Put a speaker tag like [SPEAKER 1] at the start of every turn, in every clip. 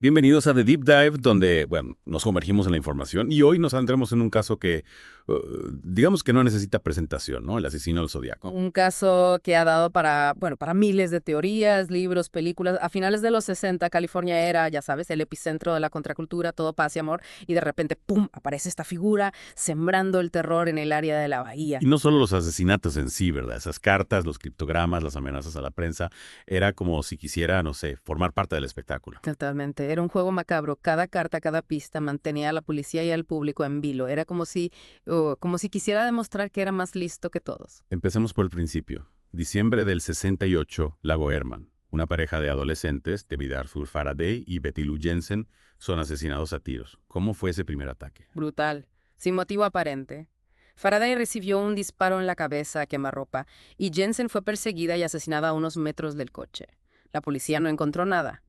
[SPEAKER 1] Bienvenidos a The Deep Dive, donde, bueno, nos sumergimos en la información y hoy nos adentramos en un caso que, digamos que no necesita presentación, ¿no? El asesino del Zodíaco.
[SPEAKER 2] Un caso que ha dado para, bueno, para miles de teorías, libros, películas. A finales de los 60, California era, ya sabes, el epicentro de la contracultura, todo paz y amor, y de repente, ¡pum!, aparece esta figura sembrando el terror en el área de la bahía.
[SPEAKER 1] Y no solo los asesinatos en sí, ¿verdad? Esas cartas, los criptogramas, las amenazas a la prensa, era como si quisiera, no sé, formar parte del espectáculo.
[SPEAKER 2] Totalmente, era un juego macabro. Cada carta, cada pista mantenía a la policía y al público en vilo. Era como si quisiera demostrar que era más listo que todos.
[SPEAKER 1] Empecemos por el principio. Diciembre del 68, Lago Herman. Una pareja de adolescentes, David Arthur Faraday y Betty Lou Jensen, son asesinados a tiros. ¿Cómo fue ese primer ataque?
[SPEAKER 2] Brutal, sin motivo aparente. Faraday recibió un disparo en la cabeza a quemarropa y Jensen fue perseguida y asesinada a unos metros del coche. La policía no encontró nada,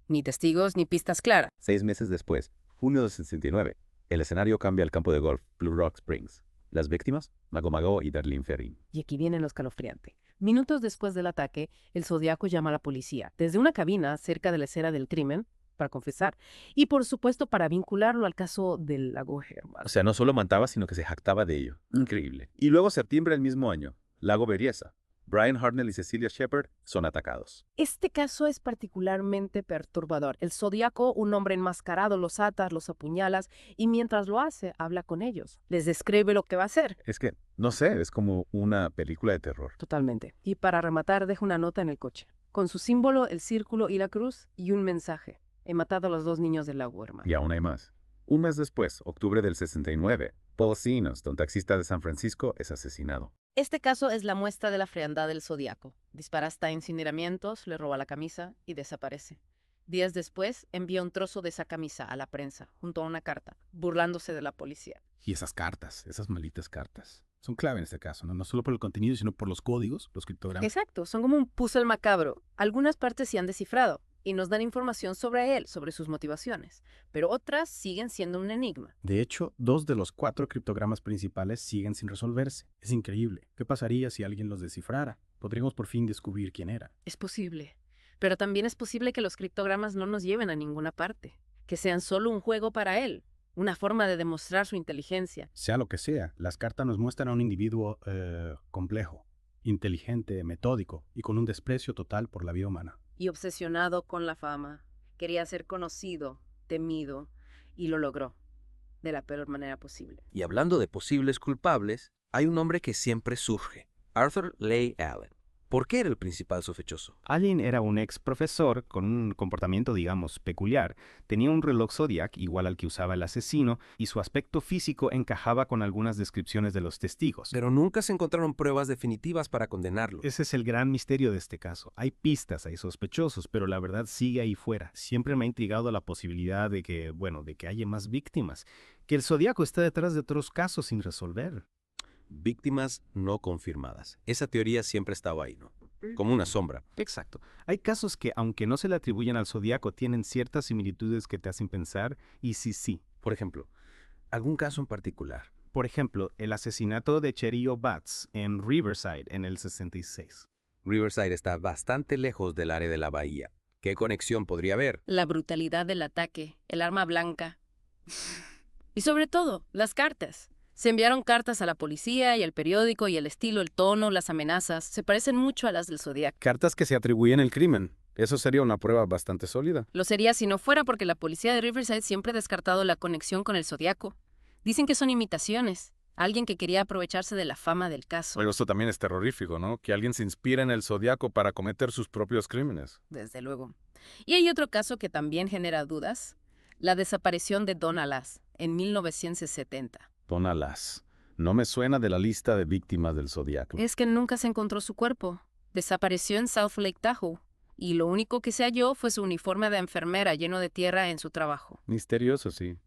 [SPEAKER 2] ni testigos ni pistas claras.
[SPEAKER 3] 6 meses después, junio del 69, el escenario cambia al campo de golf Blue Rock Springs. Las víctimas, Mago Mago y Darlene Ferrin.
[SPEAKER 2] Y aquí viene lo escalofriante. Minutos después del ataque, el Zodiaco llama a la policía, desde una cabina cerca de la escena del crimen, para confesar, y por supuesto para vincularlo al caso del lago Herman.
[SPEAKER 3] O sea, no solo mataba, sino que se jactaba de ello. Increíble. Y luego, septiembre del mismo año, Lago Berryessa. Brian Hartnell y Cecilia Shepard son atacados.
[SPEAKER 2] Este caso es particularmente perturbador. El Zodíaco, un hombre enmascarado, los ata, los apuñalas y mientras lo hace, habla con ellos. Les describe lo que va a hacer.
[SPEAKER 3] Es que, no sé, es como una película de terror.
[SPEAKER 2] Totalmente. Y para rematar, deja una nota en el coche, con su símbolo, el círculo y la cruz, y un mensaje. He matado a los 2 niños del lago Herman.
[SPEAKER 3] Y aún hay más. Un mes después, octubre del 69, Paul Sinos, un taxista de San Francisco, es asesinado.
[SPEAKER 2] Este caso es la muestra de la frialdad del Zodíaco. Dispara hasta incineramientos, le roba la camisa y desaparece. Días después, envía un trozo de esa camisa a la prensa, junto a una carta, burlándose de la policía.
[SPEAKER 1] Y esas cartas, esas malditas cartas, son clave en este caso, ¿no? No solo por el contenido, sino por los códigos, los criptogramas.
[SPEAKER 2] Exacto, son como un puzzle macabro. Algunas partes se han descifrado y nos dan información sobre él, sobre sus motivaciones, pero otras siguen siendo un enigma.
[SPEAKER 4] De hecho, 2 de los 4 criptogramas principales siguen sin resolverse. Es increíble. ¿Qué pasaría si alguien los descifrara? Podríamos por fin descubrir quién era.
[SPEAKER 2] Es posible, pero también es posible que los criptogramas no nos lleven a ninguna parte, que sean solo un juego para él, una forma de demostrar su inteligencia.
[SPEAKER 4] Sea lo que sea, las cartas nos muestran a un individuo complejo, inteligente, metódico y con un desprecio total por la vida humana.
[SPEAKER 2] Y obsesionado con la fama. Quería ser conocido, temido, y lo logró, de la peor manera posible.
[SPEAKER 5] Y hablando de posibles culpables, hay un hombre que siempre surge, Arthur Leigh Allen. ¿Por qué era el principal sospechoso?
[SPEAKER 4] Allen era un ex profesor con un comportamiento, digamos, peculiar. Tenía un reloj Zodiac igual al que usaba el asesino y su aspecto físico encajaba con algunas descripciones de los testigos.
[SPEAKER 5] Pero nunca se encontraron pruebas definitivas para condenarlo.
[SPEAKER 4] Ese es el gran misterio de este caso. Hay pistas, hay sospechosos, pero la verdad sigue ahí fuera. Siempre me ha intrigado la posibilidad de que, de que haya más víctimas, que el Zodíaco está detrás de otros casos sin resolver.
[SPEAKER 5] Víctimas no confirmadas. Esa teoría siempre estaba ahí, ¿no? Como una sombra.
[SPEAKER 4] Exacto. Hay casos que, aunque no se le atribuyen al Zodíaco, tienen ciertas similitudes que te hacen pensar, y sí.
[SPEAKER 5] Por ejemplo, ¿algún caso en particular?
[SPEAKER 4] Por ejemplo, el asesinato de Cherio Batts en Riverside en el 66.
[SPEAKER 5] Riverside está bastante lejos del área de la bahía. ¿Qué conexión podría haber?
[SPEAKER 2] La brutalidad del ataque, el arma blanca. Y sobre todo, las cartas. Se enviaron cartas a la policía y al periódico y el estilo, el tono, las amenazas, se parecen mucho a las del Zodíaco.
[SPEAKER 1] Cartas que se atribuyen el crimen. Eso sería una prueba bastante sólida.
[SPEAKER 2] Lo sería si no fuera porque la policía de Riverside siempre ha descartado la conexión con el Zodíaco. Dicen que son imitaciones. Alguien que quería aprovecharse de la fama del caso.
[SPEAKER 1] Pero esto también es terrorífico, ¿no? Que alguien se inspire en el Zodíaco para cometer sus propios crímenes.
[SPEAKER 2] Desde luego. Y hay otro caso que también genera dudas. La desaparición de Donna Lass en 1970.
[SPEAKER 1] Donna Lass. No me suena de la lista de víctimas del Zodíaco.
[SPEAKER 2] Es que nunca se encontró su cuerpo. Desapareció en South Lake Tahoe. Y lo único que se halló fue su uniforme de enfermera lleno de tierra en su trabajo.
[SPEAKER 1] Misterioso, sí.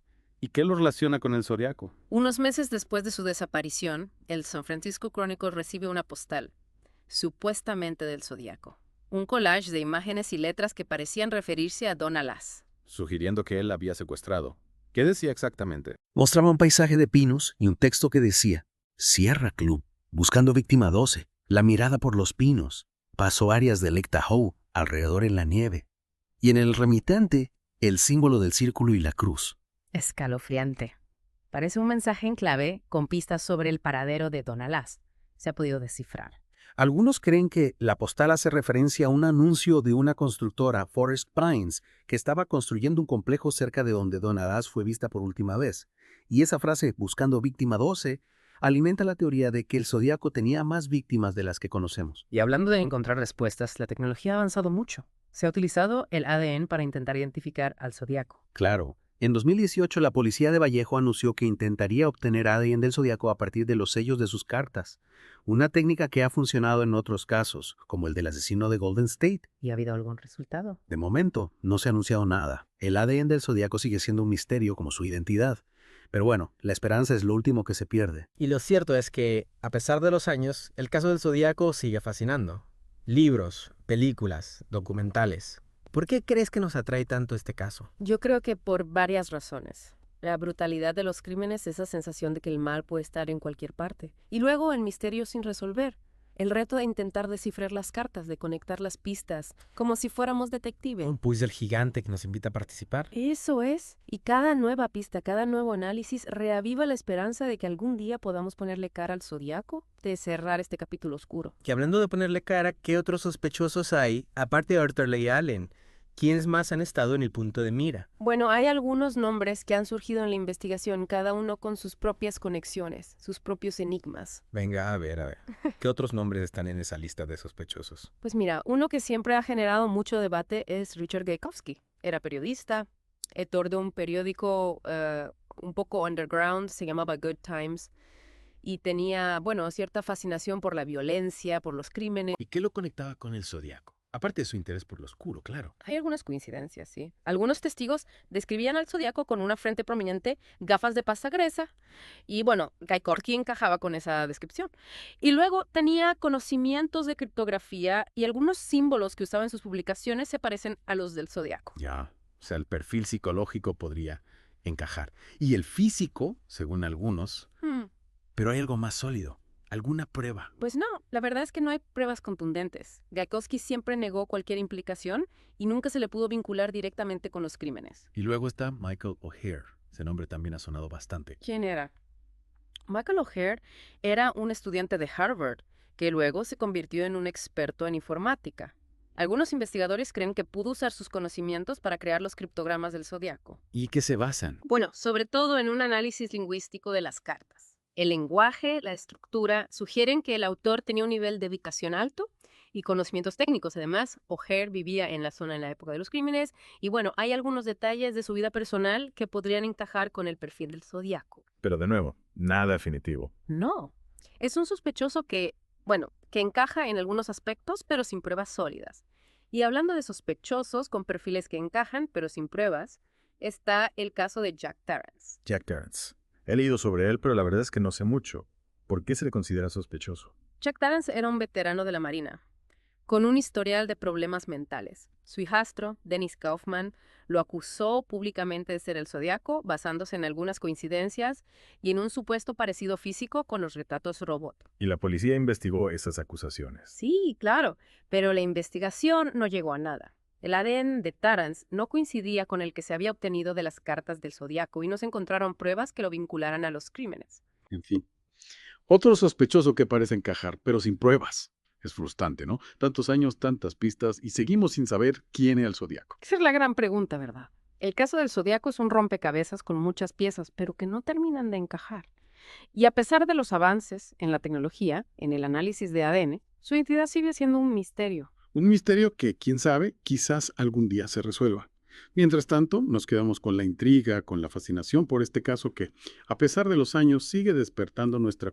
[SPEAKER 1] ¿Y qué lo relaciona con el Zodíaco?
[SPEAKER 2] Unos meses después de su desaparición, el San Francisco Chronicle recibe una postal, supuestamente del Zodíaco. Un collage de imágenes y letras que parecían referirse a Donna Lass.
[SPEAKER 1] Sugiriendo que él la había secuestrado. ¿Qué decía exactamente?
[SPEAKER 6] Mostraba un paisaje de pinos y un texto que decía Sierra Club, buscando víctima 12, la mirada por los pinos, pasó áreas de Lake Tahoe, alrededor en la nieve. Y en el remitente el símbolo del círculo y la cruz.
[SPEAKER 2] Escalofriante. Parece un mensaje en clave con pistas sobre el paradero de Don Alás. Se ha podido descifrar.
[SPEAKER 6] Algunos creen que la postal hace referencia a un anuncio de una constructora, Forest Pines, que estaba construyendo un complejo cerca de donde Don Alás fue vista por última vez. Y esa frase, buscando víctima 12, alimenta la teoría de que el Zodíaco tenía más víctimas de las que conocemos.
[SPEAKER 2] Y hablando de encontrar respuestas, la tecnología ha avanzado mucho. Se ha utilizado el ADN para intentar identificar al Zodíaco.
[SPEAKER 6] Claro. En 2018, la policía de Vallejo anunció que intentaría obtener ADN del Zodíaco a partir de los sellos de sus cartas, una técnica que ha funcionado en otros casos, como el del asesino de Golden State.
[SPEAKER 2] ¿Y ha habido algún resultado?
[SPEAKER 6] De momento, no se ha anunciado nada. El ADN del Zodíaco sigue siendo un misterio como su identidad. Pero bueno, la esperanza es lo último que se pierde.
[SPEAKER 7] Y lo cierto es que, a pesar de los años, el caso del Zodíaco sigue fascinando. Libros, películas, documentales. ¿Por qué crees que nos atrae tanto este caso?
[SPEAKER 2] Yo creo que por varias razones. La brutalidad de los crímenes, esa sensación de que el mal puede estar en cualquier parte. Y luego el misterio sin resolver. El reto de intentar descifrar las cartas, de conectar las pistas, como si fuéramos detectives.
[SPEAKER 7] Un puzzle gigante que nos invita a participar.
[SPEAKER 2] Eso es. Y cada nueva pista, cada nuevo análisis reaviva la esperanza de que algún día podamos ponerle cara al Zodíaco, de cerrar este capítulo oscuro.
[SPEAKER 7] Que hablando de ponerle cara, ¿qué otros sospechosos hay, aparte de Arthur Leigh Allen? ¿Quiénes más han estado en el punto de mira?
[SPEAKER 2] Bueno, hay algunos nombres que han surgido en la investigación, cada uno con sus propias conexiones, sus propios enigmas.
[SPEAKER 7] Venga, a ver. ¿Qué otros nombres están en esa lista de sospechosos?
[SPEAKER 2] Pues mira, uno que siempre ha generado mucho debate es Richard Gajkowski. Era periodista, editor de un periódico un poco underground, se llamaba Good Times, y tenía, bueno, cierta fascinación por la violencia, por los crímenes.
[SPEAKER 1] ¿Y qué lo conectaba con el Zodíaco? Aparte de su interés por lo oscuro, claro.
[SPEAKER 2] Hay algunas coincidencias, sí. Algunos testigos describían al Zodíaco con una frente prominente, gafas de pasta gruesa, y bueno, Gajkowski encajaba con esa descripción. Y luego tenía conocimientos de criptografía y algunos símbolos que usaba en sus publicaciones se parecen a los del Zodíaco.
[SPEAKER 1] Ya, o sea, el perfil psicológico podría encajar. Y el físico, según algunos, pero hay algo más sólido. ¿Alguna prueba?
[SPEAKER 2] Pues no, la verdad es que no hay pruebas contundentes. Gajkowski siempre negó cualquier implicación y nunca se le pudo vincular directamente con los crímenes.
[SPEAKER 1] Y luego está Michael O'Hare. Ese nombre también ha sonado bastante.
[SPEAKER 2] ¿Quién era? Michael O'Hare era un estudiante de Harvard que luego se convirtió en un experto en informática. Algunos investigadores creen que pudo usar sus conocimientos para crear los criptogramas del Zodíaco.
[SPEAKER 1] ¿Y qué se basan?
[SPEAKER 2] Bueno, sobre todo en un análisis lingüístico de las cartas. El lenguaje, la estructura, sugieren que el autor tenía un nivel de dedicación alto y conocimientos técnicos. Además, O'Hare vivía en la zona en la época de los crímenes y bueno, hay algunos detalles de su vida personal que podrían encajar con el perfil del Zodíaco.
[SPEAKER 8] Pero de nuevo, nada definitivo.
[SPEAKER 2] No, es un sospechoso que, bueno, que encaja en algunos aspectos, pero sin pruebas sólidas. Y hablando de sospechosos con perfiles que encajan, pero sin pruebas, está el caso de Jack Tarrance.
[SPEAKER 8] Jack Tarrance. He leído sobre él, pero la verdad es que no sé mucho. ¿Por qué se le considera sospechoso?
[SPEAKER 2] Jack Tarrance era un veterano de la Marina, con un historial de problemas mentales. Su hijastro, Dennis Kaufman, lo acusó públicamente de ser el Zodíaco, basándose en algunas coincidencias y en un supuesto parecido físico con los retratos robot.
[SPEAKER 8] Y la policía investigó esas acusaciones.
[SPEAKER 2] Sí, claro, pero la investigación no llegó a nada. El ADN de Tarrance no coincidía con el que se había obtenido de las cartas del Zodíaco y no se encontraron pruebas que lo vincularan a los crímenes.
[SPEAKER 9] En fin. Otro sospechoso que parece encajar, pero sin pruebas. Es frustrante, ¿no? Tantos años, tantas pistas y seguimos sin saber quién es el Zodíaco.
[SPEAKER 2] Esa es la gran pregunta, ¿verdad? El caso del Zodíaco es un rompecabezas con muchas piezas, pero que no terminan de encajar. Y a pesar de los avances en la tecnología, en el análisis de ADN, su identidad sigue siendo un misterio.
[SPEAKER 9] Un misterio que, quién sabe, quizás algún día se resuelva. Mientras tanto, nos quedamos con la intriga, con la fascinación por este caso que, a pesar de los años, sigue despertando nuestra curiosidad.